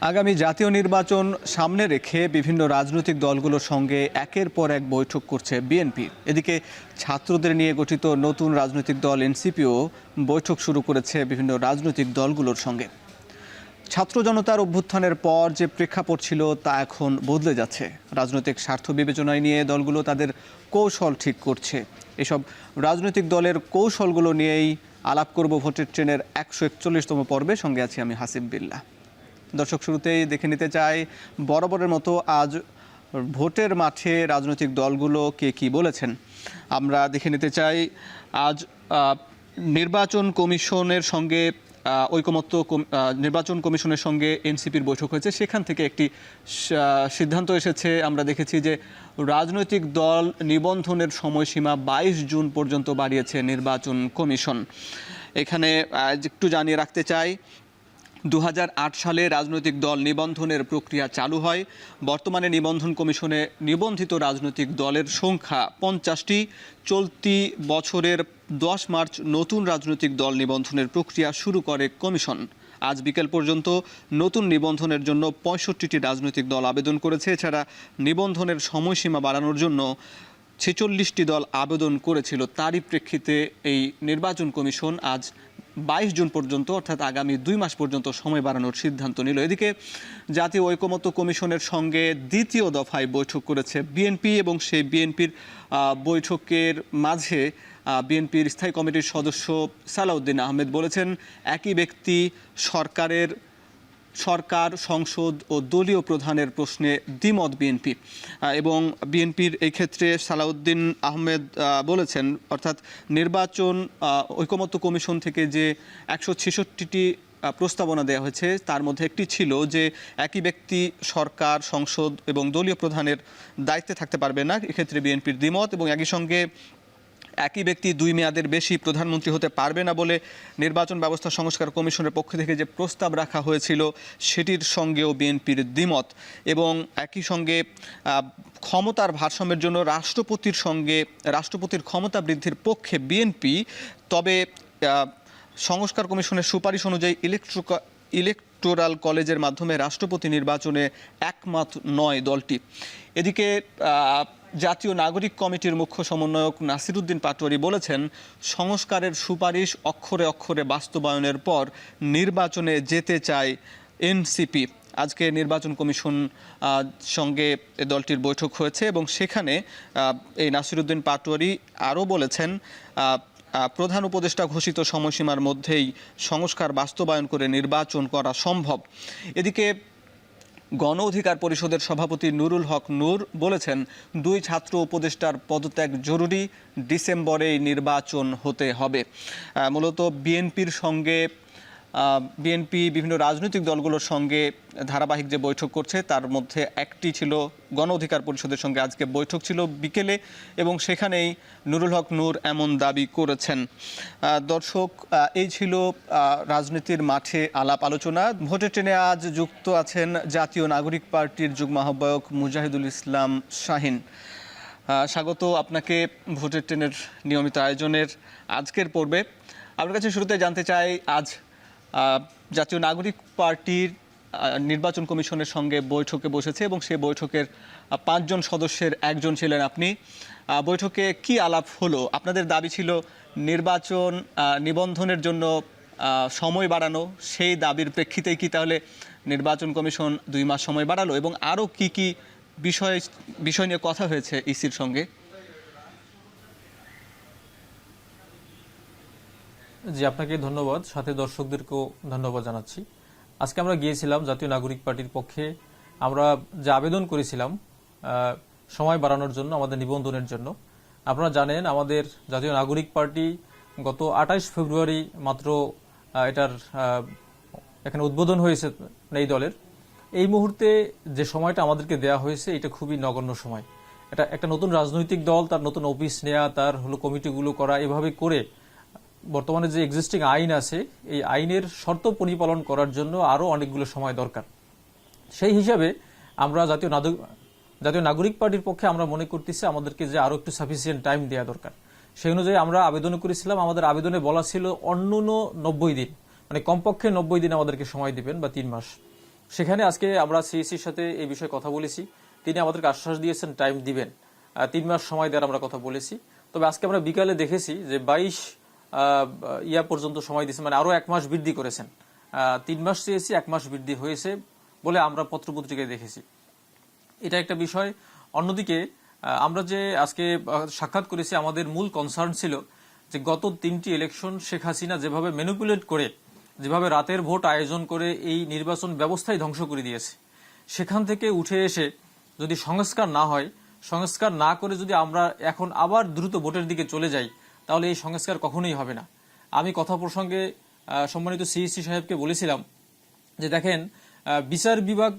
আগামী জাতীয় নির্বাচন সামনে রেখে বিভিন্ন রাজনৈতিক দলগুলোর সঙ্গে একের পর এক বৈঠক করছে বিএনপি। এদিকে ছাত্রদের নিয়ে গঠিত নতুন রাজনৈতিক দল এনসিপিও বৈঠক শুরু করেছে বিভিন্ন রাজনৈতিক দলগুলোর সঙ্গে। ছাত্র জনতার অভ্যুত্থানের পর যে প্রেক্ষাপট ছিল তা এখন বদলে যাচ্ছে। রাজনৈতিক স্বার্থ বিবেচনায় নিয়ে দলগুলো তাদের কৌশল ঠিক করছে। এসব রাজনৈতিক দলের কৌশলগুলো নিয়েই আলাপ করব ভোটের ট্রেনের 141তম পর্বে। সঙ্গে আছি আমি হাসিব বিল্লাহ। দর্শক, শুরুতেই দেখে নিতে চাই বরাবরের মতো আজ ভোটের মাঠে রাজনৈতিক দলগুলো কে কি বলেছেন। আমরা দেখে নিতে চাই আজ নির্বাচন কমিশনের সঙ্গে নির্বাচন কমিশনের সঙ্গে এনসিপির বৈঠক হয়েছে। সেখান থেকে একটি সিদ্ধান্ত এসেছে। আমরা দেখেছি যে রাজনৈতিক দল নিবন্ধনের সময়সীমা 22 জুন পর্যন্ত বাড়িয়েছে নির্বাচন কমিশন। এখানে একটু জানিয়ে রাখতে চাই, 2008 সালে রাজনৈতিক দল নিবন্ধনের প্রক্রিয়া চালু হয়। বর্তমানে নিবন্ধন কমিশনে নিবন্ধিত রাজনৈতিক দলের সংখ্যা 50টি। চলতি বছরের 10 মার্চ নতুন রাজনৈতিক দল নিবন্ধনের প্রক্রিয়া শুরু করে কমিশন। আজ বিকেল পর্যন্ত নতুন নিবন্ধনের জন্য 65টি রাজনৈতিক দল আবেদন করেছে। এছাড়া নিবন্ধনের সময়সীমা বাড়ানোর জন্য 46টি দল আবেদন করেছিল। তারই প্রেক্ষিতে এই নির্বাচন কমিশন আজ 22 জুন পর্যন্ত, অর্থাৎ আগামী 2 মাস পর্যন্ত সময় বাড়ানোর সিদ্ধান্ত নিল। এদিকে জাতীয় ঐকমত্য কমিশনের সঙ্গে দ্বিতীয় দফায় বৈঠক করেছে বিএনপি এবং সেই বিএনপির বৈঠকের মাঝে বিএনপির স্থায়ী কমিটির সদস্য সালাউদ্দিন আহমেদ বলেছেন, একই ব্যক্তি সরকার, সংসদ ও দলীয় প্রধানের প্রশ্নে দ্বিমত বিএনপি। এবং বিএনপির এই ক্ষেত্রে সালাউদ্দিন আহমেদ বলেছেন, অর্থাৎ নির্বাচন ঐকমত্য কমিশন থেকে যে 166টি প্রস্তাবনা দেওয়া হয়েছে তার মধ্যে একটি ছিল যে একই ব্যক্তি সরকার, সংসদ এবং দলীয় প্রধানের দায়িত্বে থাকতে পারবে না। এক্ষেত্রে বিএনপির দ্বিমত। এবং একই সঙ্গে একই ব্যক্তি 2 মেয়াদের বেশি প্রধানমন্ত্রী হতে পারবে না বলে নির্বাচন ব্যবস্থা সংস্কার কমিশনের পক্ষ থেকে যে প্রস্তাব রাখা হয়েছিল সেটির সঙ্গেও বিএনপির দ্বিমত। এবং একই সঙ্গে ক্ষমতার ভারসাম্যের জন্য রাষ্ট্রপতির ক্ষমতা বৃদ্ধির পক্ষে বিএনপি, তবে সংস্কার কমিশনের সুপারিশ অনুযায়ী ইলেকটোরাল কলেজের মাধ্যমে রাষ্ট্রপতি নির্বাচনে একমত নয় দলটি। এদিকে জাতীয় নাগরিক কমিটির মুখ্য সমন্বয়ক নাসিরউদ্দিন পাটোয়ারি বলেছেন, সংস্কারের সুপারিশ অক্ষরে অক্ষরে বাস্তবায়নের পর নির্বাচনে যেতে চায় এনসিপি। আজকে নির্বাচন কমিশন সঙ্গে দলটির বৈঠক হয়েছে এবং সেখানে এই নাসিরউদ্দিন পাটোয়ারি আরও বলেছেন, প্রধান উপদেষ্টা ঘোষিত সময়সীমার মধ্যেই সংস্কার বাস্তবায়ন করে নির্বাচন করা সম্ভব। এদিকে গণ অধিকার পরিষদের সভাপতি নুরুল হক নূর বলেছেন, 2 ছাত্র উপদেষ্টার পদত্যাগ জরুরি, ডিসেম্বরেই নির্বাচন হতে হবে। মূলত বিএনপি বিভিন্ন রাজনৈতিক দলগুলোর সঙ্গে ধারাবাহিক যে বৈঠক করছে তার মধ্যে একটি ছিল গণ অধিকার পরিষদের সঙ্গে আজকে বৈঠক ছিল বিকেলে, এবং সেখানেই নুরুল হক নূর এমন দাবি করেছেন। দর্শক, এই ছিল রাজনীতির মাঠে আলাপ আলোচনা। ভোটের ট্রেনে আজ যুক্ত আছেন জাতীয় নাগরিক পার্টির যুগ্ম আহ্বায়ক মুজাহিদুল ইসলাম শাহিন। স্বাগত আপনাকে ভোটের ট্রেনের নিয়মিত আয়োজনের আজকের পর্বে। আপনার কাছে শুরুতে জানতে চাই, আজ জাতীয় নাগরিক পার্টির নির্বাচন কমিশনের সঙ্গে বৈঠকে বসেছে এবং সেই বৈঠকের 5 জন সদস্যের একজন ছিলেন আপনি। বৈঠকে কি আলাপ হলো? আপনাদের দাবি ছিল নির্বাচন নিবন্ধনের জন্য সময় বাড়ানো, সেই দাবির প্রেক্ষিতেই কি তাহলে নির্বাচন কমিশন 2 মাস সময় বাড়ালো? এবং আরও কি কি বিষয় নিয়ে কথা হয়েছে ইসির সঙ্গে? জি, আপনাকে ধন্যবাদ, সাথে দর্শকদেরকেও ধন্যবাদ জানাচ্ছি। আজকে আমরা গিয়েছিলাম জাতীয় নাগরিক পার্টির পক্ষে। আমরা যে আবেদন করেছিলাম সময় বাড়ানোর জন্য, আমাদের নিবন্ধনের জন্য, আপনারা জানেন আমাদের জাতীয় নাগরিক পার্টি গত 28 ফেব্রুয়ারি মাত্র এটার এখানে উদ্বোধন হয়েছে এই দলের। এই মুহূর্তে যে সময়টা আমাদেরকে দেয়া হয়েছে এটা খুবই নগণ্য সময়। এটা একটা নতুন রাজনৈতিক দল, তার নতুন অফিস নেয়া, তার কমিটিগুলো করা, এভাবে করে বর্তমানে যে এক্সিস্টিং আইন আছে এই আইনের শর্ত পরিপালন করার জন্য আরো অনেকগুলো সময় দরকার। সেই হিসাবে আমরা জাতীয় নাগরিক পার্টির পক্ষে আমরা মনে করতেছি আমাদেরকে যে আরো একটু সাফিসিয়েন্ট টাইম দেওয়া দরকার। সেই অনুযায়ী আমরা আবেদন করেছিলাম। আমাদের আবেদনে বলা ছিল অন্যূন 90 দিন, মানে কমপক্ষে 90 দিন আমাদেরকে সময় দিবেন বা 3 মাস। সেখানে আজকে আমরা সিইসির সাথে এই বিষয়ে কথা বলেছি। তিনি আমাদেরকে আশ্বাস দিয়েছেন টাইম দিবেন, 3 মাস সময় দেওয়ার আমরা কথা বলেছি। তবে আজকে আমরা বিকালে দেখেছি যে 22 পর্যন্ত সময় দিয়েছে, মানে আরো 1 মাস বৃদ্ধি করেছেন। 3 মাস চেয়েছি, 1 মাস বৃদ্ধি হয়েছে বলে আমরা পত্রপত্রিকায় দেখেছি। এটা একটা বিষয়। অন্যদিকে আমরা যে আজকে সাক্ষাৎ করেছি, আমাদের মূল কনসার্ন ছিল যে গত 3টি ইলেকশন শেখ হাসিনা যেভাবে ম্যানিপুলেট করে, যেভাবে রাতের ভোট আয়োজন করে এই নির্বাচন ব্যবস্থাই ধ্বংস করে দিয়েছে, সেখান থেকে উঠে এসে যদি সংস্কার না হয়, সংস্কার না করে যদি আমরা এখন আবার দ্রুত ভোটের দিকে চলে যাই, তাহলে এই সংস্কার কখনোই হবে না। আমি কথা প্রসঙ্গে সম্মানিত সিইসি সাহেবকে বলেছিলাম যে দেখেন, বিচার বিভাগ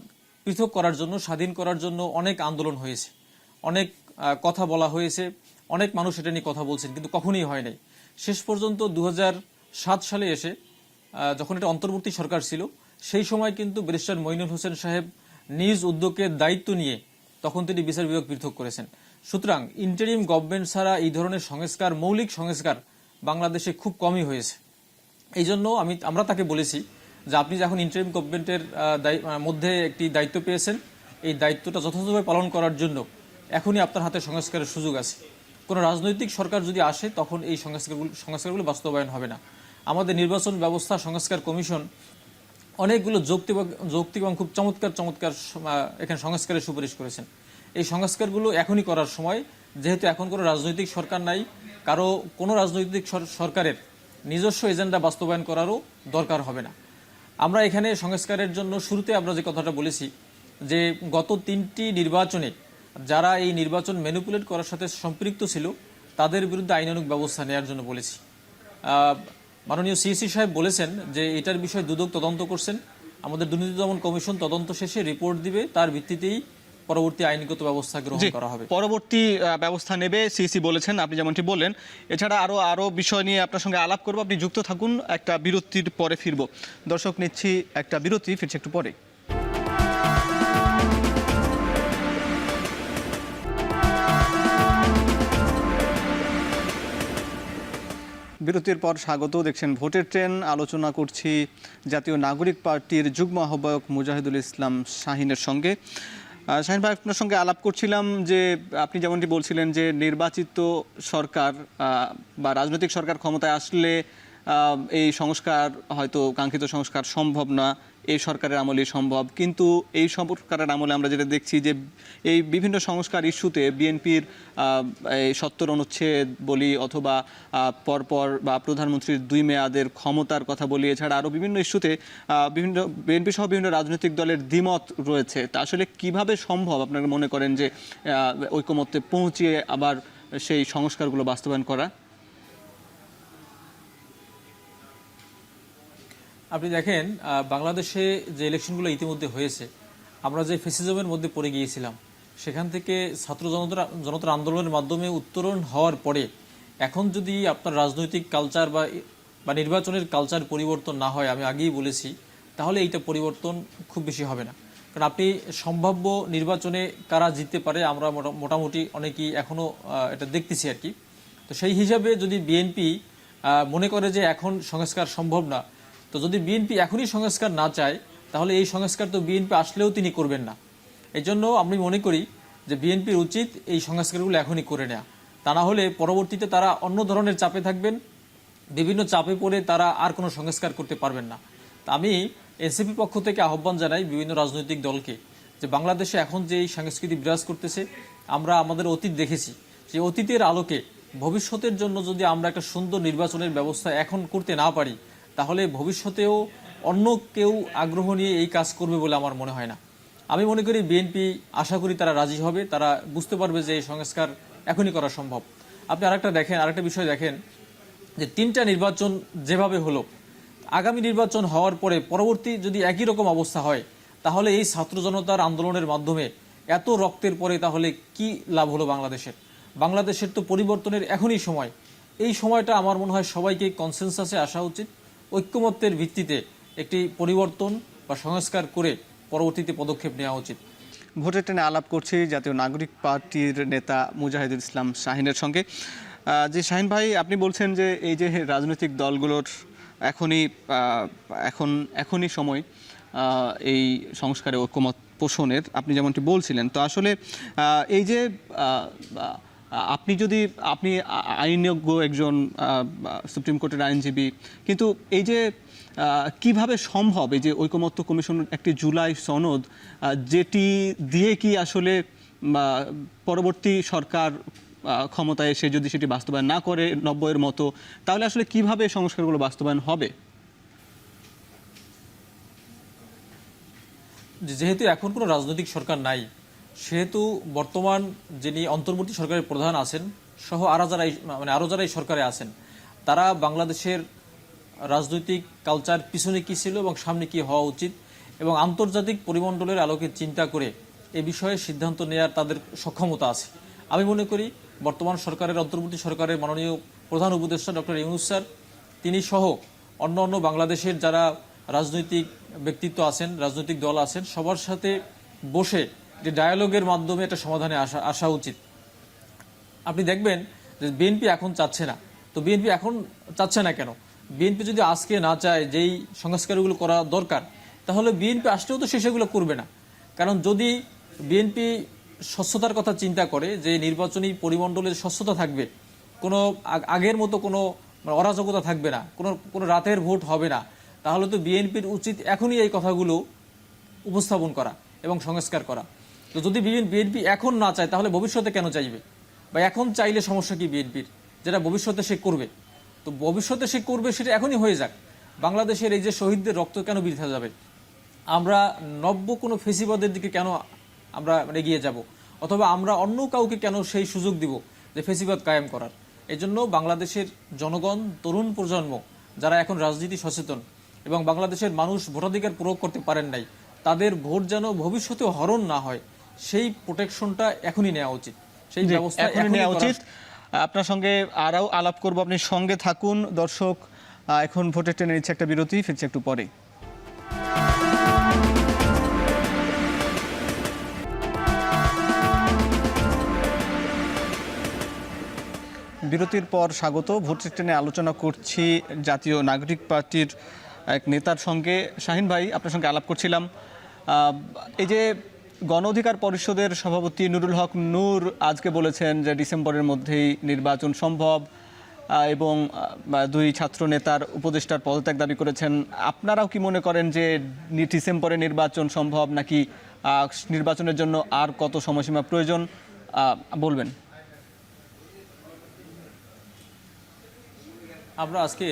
পৃথক করার জন্য, স্বাধীন করার জন্য অনেক আন্দোলন হয়েছে, অনেক কথা বলা হয়েছে, অনেক মানুষ এটা নিয়ে কথা বলছেন, কিন্তু কখনোই হয় নাই। শেষ পর্যন্ত 2007 সালে এসে যখন এটা অন্তর্বর্তী সরকার ছিল, সেই সময় কিন্তু ব্যারিস্টার মইনুল হোসেন সাহেব নিজ উদ্যোগে দায়িত্ব নিয়ে তখন তিনি বিচার বিভাগ পৃথক করেছেন। সুতরাং ইন্টারিম গভর্নমেন্ট ছাড়া এই ধরনের সংস্কার, মৌলিক সংস্কার বাংলাদেশে খুব কমই হয়েছে। এই জন্য আমরা তাকে বলেছি যে আপনি যখন ইন্টারিম গভর্নমেন্টের মধ্যে একটি দায়িত্ব পেয়েছেন, এই দায়িত্বটা যথাযথভাবে পালন করার জন্য এখনই আপনার হাতে সংস্কারের সুযোগ আছে। কোনো রাজনৈতিক সরকার যদি আসে, তখন এই সংস্কারগুলো বাস্তবায়ন হবে না। আমাদের নির্বাচন ব্যবস্থা সংস্কার কমিশন অনেকগুলো যৌক্তিক এবং খুব চমৎকার এখানে সংস্কারের সুপারিশ করেছেন। এই সংস্কারগুলো এখনই করার সময়, যেহেতু এখন কোনো রাজনৈতিক সরকার নাই, কোনো রাজনৈতিক সরকারের নিজস্ব এজেন্ডা বাস্তবায়ন করারও দরকার হবে না। আমরা এখানে সংস্কারের জন্য শুরুতে আমরা যে কথাটা বলেছি যে গত 3টি নির্বাচনে যারা এই নির্বাচন ম্যানিপুলেট করার সাথে সম্পৃক্ত ছিল, তাদের বিরুদ্ধে আইনানুগ ব্যবস্থা নেওয়ার জন্য বলেছি। মাননীয় সিইসি সাহেব বলেছেন যে এটার বিষয়ে দুদক তদন্ত করছেন, আমাদের দুর্নীতি দমন কমিশন তদন্ত শেষে রিপোর্ট দিবে, তার ভিত্তিতেই পরবর্তী আইনগত ব্যবস্থা গ্রহণ করা হবে। পরবর্তী ব্যবস্থা নেবে সিইসি বলেছেন, আপনি যেমনটি বললেন। এছাড়া আরো বিষয় নিয়ে আপনার সঙ্গে আলাপ করব, আপনি যুক্ত থাকুন। একটা বিরতির পরে ফিরব। দর্শক, নিচ্ছি একটা বিরতি, ফিরছি একটু পরে। বিরতির পর স্বাগত। দেখছেন ভোটের ট্রেন। আলোচনা করছি জাতীয় নাগরিক পার্টির যুগ্ম আহ্বায়ক মুজাহিদুল ইসলাম শাহিনের সঙ্গে। শাহিন ভাই, আপনার সঙ্গে আলাপ করছিলাম যে আপনি যেমনটি বলছিলেন যে নির্বাচিত সরকার বা রাজনৈতিক সরকার ক্ষমতায় আসলে এই সংস্কার, হয়তো কাঙ্ক্ষিত সংস্কার সম্ভব না, এই সরকারের আমলে সম্ভব। কিন্তু এই সরকারের আমলে আমরা যেটা দেখছি যে এই বিভিন্ন সংস্কার ইস্যুতে বিএনপির এই 70 অনুচ্ছেদ বলি, অথবা পরপর বা প্রধানমন্ত্রীর 2 মেয়াদের ক্ষমতার কথা বলি, এছাড়া আরও বিভিন্ন ইস্যুতে বিভিন্ন বিএনপি সহ বিভিন্ন রাজনৈতিক দলের দ্বিমত রয়েছে। তা আসলে কিভাবে সম্ভব আপনারা মনে করেন যে ঐকমত্যে পৌঁছিয়ে আবার সেই সংস্কারগুলো বাস্তবায়ন করা? আপনি দেখেন, বাংলাদেশে যে ইলেকশনগুলো ইতিমধ্যে হয়েছে, আমরা যে ফ্যাসিজমের মধ্যে পড়ে গিয়েছিলাম, সেখান থেকে ছাত্র জনতার আন্দোলনের মাধ্যমে উত্তরণ হওয়ার পরে এখন যদি আপনার রাজনৈতিক কালচার বা নির্বাচনের কালচার পরিবর্তন না হয়, আমি আগেই বলেছি, তাহলে এইটা পরিবর্তন খুব বেশি হবে না। কারণ আপনি সম্ভাব্য নির্বাচনে কারা জিততে পারে আমরা মোটামুটি অনেকেই এখনও এটা দেখতেছি আর কি। তো সেই হিসাবে যদি বিএনপি মনে করে যে এখন সংস্কার সম্ভব না, তো যদি বিএনপি এখনই সংস্কার না চায়, তাহলে এই সংস্কার তো বিএনপি আসলেও তিনি করবেন না। এই জন্য আমি মনে করি যে বিএনপির উচিত এই সংস্কারগুলো এখনই করে নেওয়া। তা না হলে পরবর্তীতে তারা অন্য ধরনের চাপে থাকবেন, বিভিন্ন চাপে পড়ে তারা আর কোনো সংস্কার করতে পারবেন না। তা আমি এনসিপির পক্ষ থেকে আহ্বান জানাই বিভিন্ন রাজনৈতিক দলকে যে বাংলাদেশে এখন যে এই সংস্কৃতি বিরাজ করতেছে, আমরা আমাদের অতীত দেখেছি, যে অতীতের আলোকে ভবিষ্যতের জন্য যদি আমরা একটা সুন্দর নির্বাচনের ব্যবস্থা এখন করতে না পারি, তাহলে ভবিষ্যতেও অন্য কেউ আগ্রহ নিয়ে এই কাজ করবে বলে আমার মনে হয় না। আমি মনে করি বিএনপি, আশা করি তারা রাজি হবে, তারা বুঝতে পারবে যে এই সংস্কার এখনই করা সম্ভব। আপনি আরেকটা বিষয় দেখেন যে 3টা নির্বাচন যেভাবে হলো, আগামী নির্বাচন হওয়ার পরে পরবর্তী যদি একই রকম অবস্থা হয়, তাহলে এই ছাত্র জনতার আন্দোলনের মাধ্যমে এত রক্তের পরে তাহলে কি লাভ হলো বাংলাদেশের তো পরিবর্তনের এখনই সময়। এই সময়টা আমার মনে হয় সবাইকে কনসেনসাসে আসা উচিত, ঐক্যমত্যের ভিত্তিতে একটি পরিবর্তন বা সংস্কার করে পরবর্তীতে পদক্ষেপ নেওয়া উচিত। ভোটের ট্রেনে আলাপ করছি জাতীয় নাগরিক পার্টির নেতা মুজাহিদুল ইসলাম শাহিনের সঙ্গে। যে শাহিন ভাই, আপনি বলছেন যে এই যে রাজনৈতিক দলগুলোর এখনই সময় এই সংস্কারে ঐকমত পোষণের, আপনি যেমনটি বলছিলেন। তো আসলে এই যে আপনি যদি আইনজ্ঞ একজন সুপ্রিম কোর্টের আইনজীবী, কিন্তু এই যে কিভাবে সম্ভব এই যে ঐকমত্য কমিশনের একটি জুলাই সনদ, যেটি দিয়ে কি আসলে পরবর্তী সরকার ক্ষমতায় এসে যদি সেটি বাস্তবায়ন না করে 90-এর মতো, তাহলে আসলে কিভাবে সংস্কারগুলো বাস্তবায়ন হবে? যেহেতু এখন কোনো রাজনৈতিক সরকার নাই, সেহেতু বর্তমান যিনি অন্তর্বর্তী সরকারের প্রধান আছেন সহ আরো যারা এই সরকারে আছেন, তারা বাংলাদেশের রাজনৈতিক কালচার পিছনে কি ছিল এবং সামনে কি হওয়া উচিত এবং আন্তর্জাতিক পরিমণ্ডলের আলোকে চিন্তা করে এ বিষয়ে সিদ্ধান্ত নেওয়ার তাদের সক্ষমতা আছে। আমি মনে করি বর্তমান সরকারের অন্তর্বর্তী সরকারের মাননীয় প্রধান উপদেষ্টা ডক্টর ইউনূস স্যার, তিনি সহ অন্য বাংলাদেশের যারা রাজনৈতিক ব্যক্তিত্ব আছেন, রাজনৈতিক দল আছেন, সবার সাথে বসে যে ডায়ালগের মাধ্যমে একটা সমাধানে আসা উচিত। আপনি দেখবেন যে বিএনপি এখন চাচ্ছে না। তো বিএনপি এখন চাচ্ছে না কেন? বিএনপি যদি আজকে না চায় যেই সংস্কারগুলো করা দরকার, তাহলে বিএনপি আসলেও তো সেগুলো করবে না। কারণ যদি বিএনপি স্বচ্ছতার কথা চিন্তা করে যে নির্বাচনী পরিমণ্ডলের স্বচ্ছতা থাকবে, কোনো আগের মতো কোনো অরাজকতা থাকবে না, কোনো রাতের ভোট হবে না, তাহলে তো বিএনপির উচিত এখনই এই কথাগুলো উপস্থাপন করা এবং সংস্কার করা। তো যদি বিএনপি এখন না চায়, তাহলে ভবিষ্যতে কেন চাইবে? বা এখন চাইলে সমস্যা কি বিএনপির, যেটা ভবিষ্যতে সে করবে? তো ভবিষ্যতে সে করবে সেটা এখনই হয়ে যাক। বাংলাদেশের এই যে শহীদদের রক্ত কেন বৃথা যাবে? আমরা নব্য কোনো ফেসিবাদের দিকে কেন আমরা এগিয়ে যাব? অথবা আমরা অন্য কাউকে কেন সেই সুযোগ দিব যে ফেসিবাদ কায়েম করার? এই জন্য বাংলাদেশের জনগণ, তরুণ প্রজন্ম যারা এখন রাজনীতি সচেতন এবং বাংলাদেশের মানুষ ভোটাধিকার প্রয়োগ করতে পারেন নাই, তাদের ভোট যেন ভবিষ্যতে হরণ না হয়, সেই প্রোটেকশনটা এখনই নেওয়া উচিত, সেই ব্যবস্থা এখনই নেওয়া উচিত। আপনার সঙ্গে আরও আলাপ করব, আপনি সঙ্গে থাকুন। দর্শক, এখন ভোটের টেনে নিচ্ছে একটা বিরতি, ফিরছে একটু পরে। বিরতির পর স্বাগত। ভোটের টেনে আলোচনা করছি জাতীয় নাগরিক পার্টির এক নেতার সঙ্গে। শাহিন ভাই, আপনার সঙ্গে আলাপ করছিলাম। এই যে গণ অধিকার পরিষদের সভাপতি নুরুল হক নূর আজকে বলেছেন যে ডিসেম্বরের মধ্যেই নির্বাচন সম্ভব, এবং দুই ছাত্র নেতার উপদেষ্টার পদত্যাগ দাবি করেছেন। আপনারাও কি মনে করেন যে ডিসেম্বরে নির্বাচন সম্ভব, নাকি নির্বাচনের জন্য আর কত সময়সীমা প্রয়োজন বলবেন? আমরা আজকে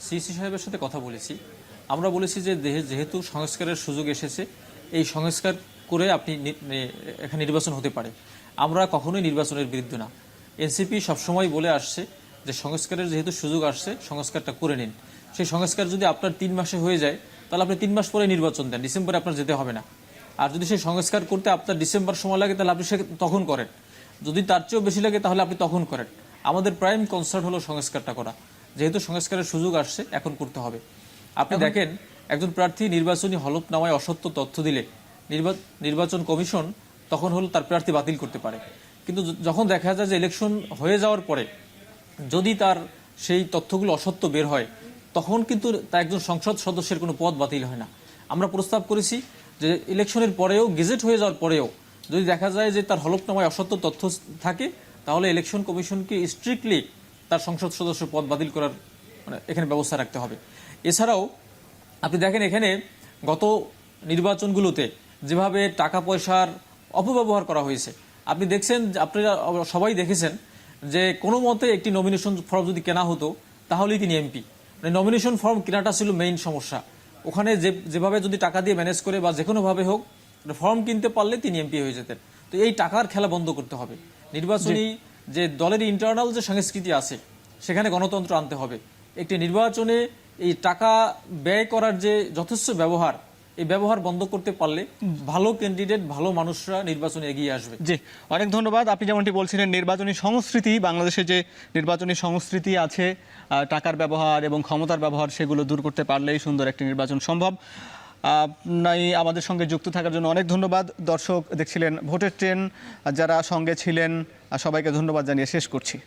সিসি সাহেবের সাথে কথা বলেছি। আমরা বলেছি যে যেহেতু সংস্কারের সুযোগ এসেছে, এই সংস্কার করে আপনি এখানে নির্বাচন হতে পারে। আমরা কখনোই নির্বাচনের বিরুদ্ধে না। এনসিপি সবসময় বলে আসছে যে সংস্কারের যেহেতু সুযোগ আসছে, সংস্কারটা করে নিন। সেই সংস্কার যদি আপনার 3 মাসে হয়ে যায়, তাহলে আপনি 3 মাস পরে নির্বাচন দেন, ডিসেম্বরে আপনার যেতে হবে না। আর যদি সেই সংস্কার করতে আপনার ডিসেম্বর সময় লাগে, তাহলে আপনি তখন করেন। যদি তার চেয়েও বেশি লাগে, তাহলে আপনি তখন করেন। আমাদের প্রাইম কনসার্ন হলো সংস্কারটা করা। যেহেতু সংস্কারের সুযোগ আসছে, এখন করতে হবে। আপনি দেখেন, একজন প্রার্থী নির্বাচনী হলফনামায় অসত্য তথ্য দিলে নির্বাচন কমিশন তখন হলো তার প্রার্থী বাতিল করতে পারে। কিন্তু যখন দেখা যায় যে ইলেকশন হয়ে যাওয়ার পরে যদি তার সেই তথ্যগুলো অসত্য বের হয়, তখন কিন্তু তা একজন সংসদ সদস্যের কোনো পদ বাতিল হয় না। আমরা প্রস্তাব করেছি যে ইলেকশনের পরেও, গেজেট হয়ে যাওয়ার পরেও যদি দেখা যায় যে তার হলফনামায় অসত্য তথ্য থাকে, তাহলে ইলেকশন কমিশনকে স্ট্রিক্টলি তার সংসদ সদস্য পদ বাতিল করার এখানে ব্যবস্থা রাখতে হবে। এছাড়াও আপনি দেখেন, এখানে গত নির্বাচনগুলোতে যেভাবে টাকা পয়সার অপব্যবহার করা হয়েছে, আপনি দেখছেন, আপনারা সবাই দেখেছেন যে কোনো মতে একটি নমিনেশন ফর্ম যদি কেনা হতো, তাহলেই তিনি এমপি। নমিনেশন ফর্ম কেনাটা ছিল মেইন সমস্যা। ওখানে যেভাবে যদি টাকা দিয়ে ম্যানেজ করে বা যে কোনোভাবে হোক ফর্ম কিনতে পারলে তিনি এমপি হয়ে যেতেন। তো এই টাকার খেলা বন্ধ করতে হবে। নির্বাচনী যে দলের ইন্টারনাল যে সংস্কৃতি আছে, সেখানে গণতন্ত্র আনতে হবে। একটি নির্বাচনে এই টাকা ব্যয় করার যে যথেষ্ট ব্যবহার, এই ব্যবহার বন্ধ করতে পারলে ভালো ক্যান্ডিডেট, ভালো মানুষরা নির্বাচনে এগিয়ে আসবে। জি, অনেক ধন্যবাদ। আপনি যেমনটি বলছিলেন, নির্বাচনী সংস্কৃতি, বাংলাদেশে যে নির্বাচনী সংস্কৃতি আছে, টাকার ব্যবহার এবং ক্ষমতার ব্যবহার, সেগুলো দূর করতে পারলেই সুন্দর একটি নির্বাচন সম্ভব। আমাদের সঙ্গে যুক্ত থাকার জন্য অনেক ধন্যবাদ। দর্শক দেখছিলেন ভোটের ট্রেন, যারা সঙ্গে ছিলেন সবাইকে ধন্যবাদ জানিয়ে শেষ করছি।